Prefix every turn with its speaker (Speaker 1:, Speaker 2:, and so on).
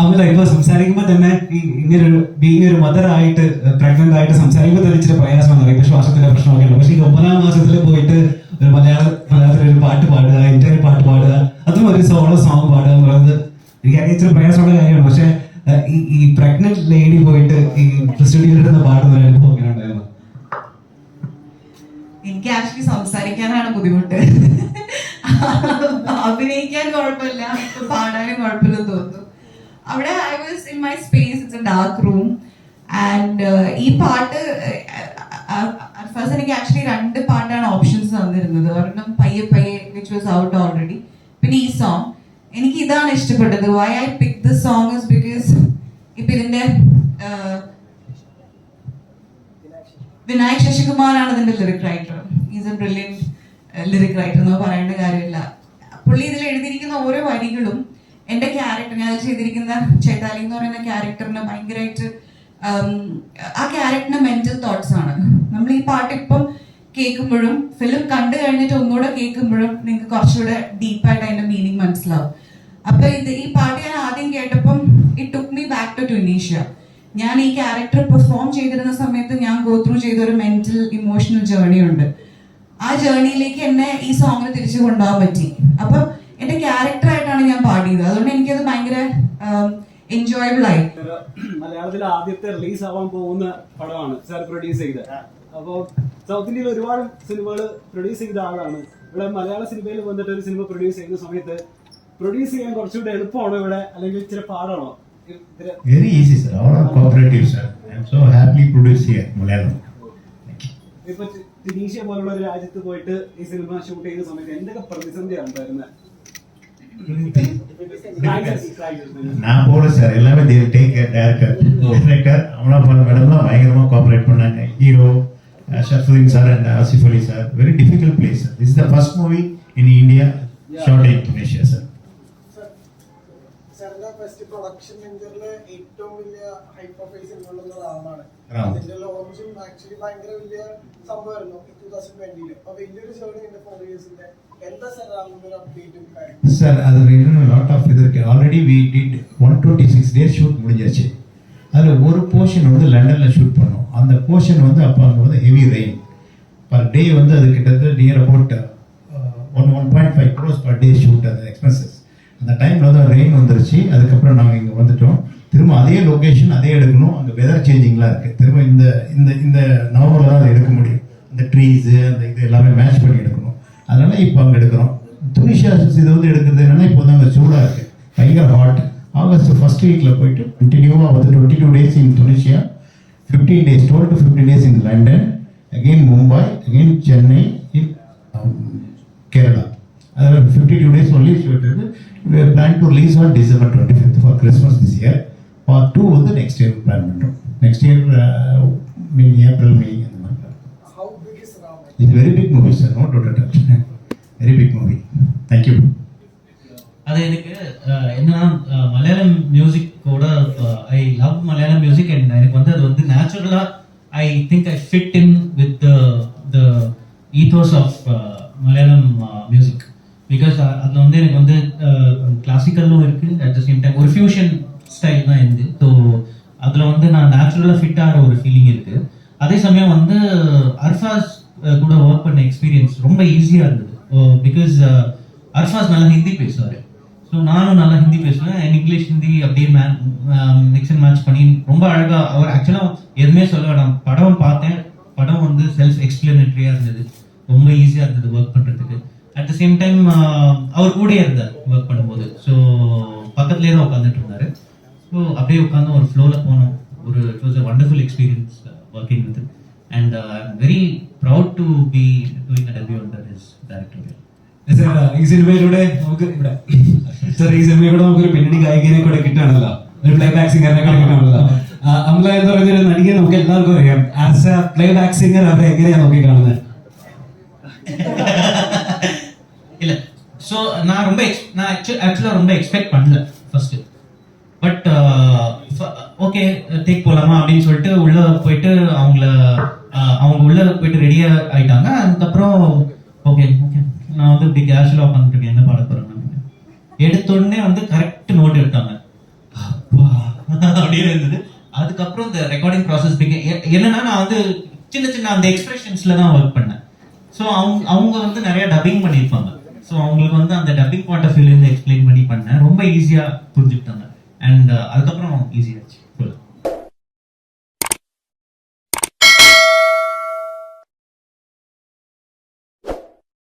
Speaker 1: അമല ഇപ്പൊ സംസാരിക്കുമ്പോ തന്നെ ഇങ്ങനൊരു ബീങ് ഒരു മദർ ആയിട്ട് പ്രഗ്നന്റ് ആയിട്ട് സംസാരിക്കുമ്പോൾ തന്നെ ഇച്ചിരി പ്രയാസമാണ്. ഇപ്പൊ ശ്വാസത്തിന്റെ പ്രശ്നമൊക്കെ ഉണ്ട്. പക്ഷെ ഈ 9ാം മാസത്തിൽ പോയിട്ട് ഒരു മലയാളത്തിലൊരു പാട്ട് പാടുക, ഇന്ത്യയിൽ പാട്ട് പാടുക, അതും ഒരു സോളോ സോങ് പാടുക എന്ന് പറയുന്നത് എനിക്ക് ഇച്ചിരി പ്രയാസമുള്ള കാര്യമാണ്. പക്ഷെ ഈ പ്രഗ്നന്റ് ലേഡി പോയിട്ട് ഈ സ്റ്റുഡിയോയിലിരുന്ന് പാടുന്ന ഒരു അനുഭവം എങ്ങനെ ഉണ്ടായിരുന്നു?
Speaker 2: എനിക്ക് ആക്ച്വലി സംസാരിക്കാനാണ് ബുദ്ധിമുട്ട്. അഭിനയിക്കാൻ കുഴപ്പമില്ല, പാടാനും കുഴപ്പമില്ലെന്ന് തോന്നുന്നു. അവിടെ I was in my space, it's A dark room. And ഈ പാട്ട് ഫസ്റ്റ് എനിക്ക് ആക്ച്വലി 2 പാട്ടാണ് ഓപ്ഷൻസ് തന്നിരുന്നത്. ഒരെണ്ണം പയ്യെ പയ്യെ വിച്ച് വാസ് ഔട്ട് ഓൾറെഡി, പിന്നെ ഈ സോങ്. എനിക്ക് ഇതാണ് ഇഷ്ടപ്പെട്ടത്. Why I pick this song is because ഇപ്പൊ ഇതിന്റെ വിനായക് ശശികുമാറാണ് ഇതിന്റെ lyric writer. Is a brilliant lyric writer എന്ന് പറയേണ്ട കാര്യമില്ല. പുള്ളി ഇതിൽ എഴുതിയിരിക്കുന്ന ഓരോ വരികളും എന്റെ ക്യാരക്ടർ, ഞാൻ ചെയ്തിരിക്കുന്ന ചൈതാലി എന്ന് പറയുന്ന ക്യാരക്ടറിന് ഭയങ്കരമായിട്ട് ആ ക്യാരക്ടറിന്റെ മെന്റൽ തോട്ട്സ് ആണ്. നമ്മൾ ഈ പാട്ട് ഇപ്പം കേൾക്കുമ്പോഴും ഫിലിം കണ്ടു കഴിഞ്ഞിട്ട് ഒന്നുകൂടെ കേൾക്കുമ്പോഴും നിങ്ങൾക്ക് കുറച്ചുകൂടെ ഡീപ്പായിട്ട് അതിന്റെ മീനിങ് മനസ്സിലാവും. അപ്പൊ ഈ പാട്ട് ഞാൻ ആദ്യം കേട്ടപ്പം it took me back to Tunisia. ഞാൻ ഈ ക്യാരക്ടർ പെർഫോം ചെയ്തിരുന്ന സമയത്ത് ഞാൻ ഗോ ത്രൂ ചെയ്ത ഒരു മെന്റൽ ഇമോഷണൽ ജേർണി ഉണ്ട്. ആ ജേർണിയിലേക്ക് എന്നെ ഈ സോങ്ങിൽ തിരിച്ചു കൊണ്ടുപോകാൻ പറ്റി. അപ്പൊ എന്റെ ക്യാരക്ടറായിട്ടാണ് ഞാൻ പാടിയത്. അതുകൊണ്ട് എനിക്കത് ഭയങ്കര എൻജോയബിൾ ആയി.
Speaker 3: മലയാളത്തിലെ ആദ്യത്തെ റിലീസ് ആവാൻ പോകുന്ന പടമാണ് സാർ പ്രൊഡ്യൂസ് ചെയ്തത്. അപ്പോൾ സൗത്ത് ഇന്ത്യയിൽ ഒരുപാട് സിനിമകൾ പ്രൊഡ്യൂസ് ചെയ്ത ആളാണ്. ഇവിടെ മലയാള സിനിമയിൽ വന്നിട്ട് ഒരു സിനിമ പ്രൊഡ്യൂസ് ചെയ്യുന്ന സമയത്ത് പ്രൊഡ്യൂസ് ചെയ്യാൻ കുറച്ചുകൂടെ എളുപ്പമാണോ ഇവിടെ, അല്ലെങ്കിൽ ഇച്ചിരി പാടാണോ?
Speaker 4: Very easy, sir. All are cooperative, sir. I am so happily produced here, Malayalam.
Speaker 3: ഇപ്പൊ tunisia പോലുള്ള ഒരു രാജ്യത്ത് പോയിട്ട് ഈ സിനിമ ഷൂട്ട് ചെയ്യുന്ന സമയത്ത് എന്തൊക്കെ പ്രതിസന്ധിയാണ് ഉണ്ടായിരുന്നത്?
Speaker 4: நான் போல சார் எல்லாமே they will take care. Director Amala Paul madam தான் பயங்கரமா கோஆபரேட் பண்ணாங்க. Hero Sharafudheen sir and Asif Ali sir. Very difficult place, sir. This is the first movie in India shot in Tunisia, sir.
Speaker 5: First production സെന്ററിലെ ഏറ്റവും വലിയ ഹൈ പ്രൊഫൈൽ സിനിമകളുള്ള ഒരാളാണ്. അതിന്റെ ലോഞ്ചും actually ഭയങ്കര വലിയ സംഭവമായിരുന്നു 2020. അപ്പൊ വലിയൊരു ജേർണി ഉണ്ട് 4 ഇയേഴ്സിന്റെ. എന്താ സാർ അതിന്റെ ഒരു അപ്ഡേറ്റും കാര്യങ്ങളും?
Speaker 4: Sir, அது இன்னும் lot of இதற்கு already we did 126 days shoot முடிஞ்சிருச்சு. அதுல ஒரு போர்ஷன் வந்து லண்டன்ல ஷூட் பண்ணோம். அந்த போர்ஷன் வந்து அப்ப அங்க வந்து ஹெவி ரெயின் பர் டே வந்து அது கிட்டத்தட்ட near about 1.5 crores per day shoot. அது எக்ஸ்பென்சஸ். அந்த டைமில் வந்து ரெயின் வந்துருச்சு. அதுக்கப்புறம் நாங்கள் இங்கே வந்துட்டோம். திரும்ப அதே லொக்கேஷன் அதே எடுக்கணும். அங்கே வெதர் சேஞ்சிங்லாம் இருக்குது. திரும்ப இந்த இந்த இந்த நவம்பரில் தான் அதை எடுக்க முடியும். அந்த ட்ரீஸு அந்த இது எல்லாமே மேட்ச் பண்ணி எடுக்கணும். அதனால் இப்போ அங்கே எடுக்கிறோம். துனிஷியா இது வந்து எடுக்கிறது என்னென்னா இப்போ வந்து அங்கே சூடாக இருக்குது, பயங்கர ஹாட். ஆகஸ்ட் ஃபர்ஸ்ட் வீக்கில் போயிட்டு கண்டினியூவாக வந்து 22 days in Tunisia, 15 days 12 to 15 days in London, again Mumbai, again Chennai, in Kerala. அதில் 52 days only ஷூட் இருக்குது. We are planning to release on December 25th for Christmas this year. Part 2 வந்து next year plan பண்றோம். Next year in April, May அந்த மாதிரி.
Speaker 5: How big is Ram?
Speaker 4: It's a very big movie, sir. No doubt at all. Very big movie. Thank you.
Speaker 6: அது எனக்கு என்னன்னா Malayalam music கூட I love Malayalam music and எனக்கு வந்து அது வந்து நேச்சுரலா I think I fit in with the ethos of Malayalam music. Because அதில் வந்து எனக்கு வந்து கிளாசிக்கலும் இருக்குது, அட் த சேம் டைம் ஒரு ஃபியூஷன் ஸ்டைல் தான் இருந்து. ஸோ அதில் வந்து நான் நேச்சுரலாக ஃபிட் ஆகிற ஒரு ஃபீலிங் இருக்குது. அதே சமயம் வந்து அர்ஃபாஸ் கூட ஒர்க் பண்ண எக்ஸ்பீரியன்ஸ் ரொம்ப ஈஸியாக இருந்தது. பிகாஸ் அர்ஃபாஸ் நல்லா ஹிந்தி பேசுவார். ஸோ நானும் நல்லா ஹிந்தி பேசுவேன். இங்கிலீஷ் ஹிந்தி அப்படியே மிக்ஸ் அண்ட் மேட்ச் பண்ணி ரொம்ப அழகாக அவர் ஆக்சுவலாக எதுவுமே சொல்ல வேண்டாம். படம் பார்த்தேன், படம் வந்து செல்ஃப் எக்ஸ்பிளனேட்டரியாக இருந்தது, ரொம்ப ஈஸியாக இருந்தது ஒர்க் பண்ணுறதுக்கு. அட் த சேம் டைம் அவர் கூடயே இருந்தார் ஒர்க் பண்ணும்போது. ஸோ பக்கத்துலேயே தான் உட்காந்துட்டு இருந்தார். ஸோ அப்படியே உட்காந்து ஒரு ஃப்ளோவில் போனோம். It was a wonderful experience working with. And I am very proud to be doing a debut under his director.
Speaker 1: ഈ സിനിമയിലൂടെ നമുക്ക് ഇവിടെ ഈ സിനിമയിലൂടെ നമുക്കൊരു പിന്നണി ഗായികനെ കൂടെ കിട്ടുകയാണല്ലോ, ഒരു പ്ലേ ബാക്ക് സിംഗറിനെ കൂടെ കിട്ടുകയാണല്ലോ. അമല എന്ന് പറയുന്നൊരു നടിയെ നമുക്ക് എല്ലാവർക്കും അറിയാം. As A play back singer അവരെ എങ്ങനെയാണ് നോക്കി കാണുന്നത്?
Speaker 6: இல்ல ஸோ நான் ஆக்சுவலாக ரொம்ப எக்ஸ்பெக்ட் பண்ணல ஃபர்ஸ்ட். பட் ஓகே டேக் போகலாமா அப்படின்னு சொல்லிட்டு உள்ள போயிட்டு அவங்க உள்ள போயிட்டு ரெடியா ஆயிட்டாங்க. அதுக்கப்புறம் ஓகே ஓகே நான் வந்து இப்படி கேஷுவலாக உட்காந்துருக்கேன், என்ன பாட போறேன். எடுத்தோடனே வந்து கரெக்ட் நோட் எடுத்தாங்க. அப்படியே இருந்தது. அதுக்கப்புறம் இந்த ரெக்கார்டிங் ப்ராசஸ் என்னன்னா நான் வந்து சின்ன சின்ன அந்த எக்ஸ்பிரஷன்ஸ்ல தான் ஒர்க் பண்ணேன். ஸோ அவங்க வந்து நிறைய டப்பிங் பண்ணியிருப்பாங்க. ஸோ அவங்களுக்கு வந்து அந்த டப்பிங் பாயிண்ட் ஆஃப் வியூல இருந்து எக்ஸ்பிளைன் பண்ணி பண்ணேன். ரொம்ப ஈஸியா புரிஞ்சுக்கிட்டாங்க. அண்ட் அதுக்கப்புறம் ஈஸியாச்சு.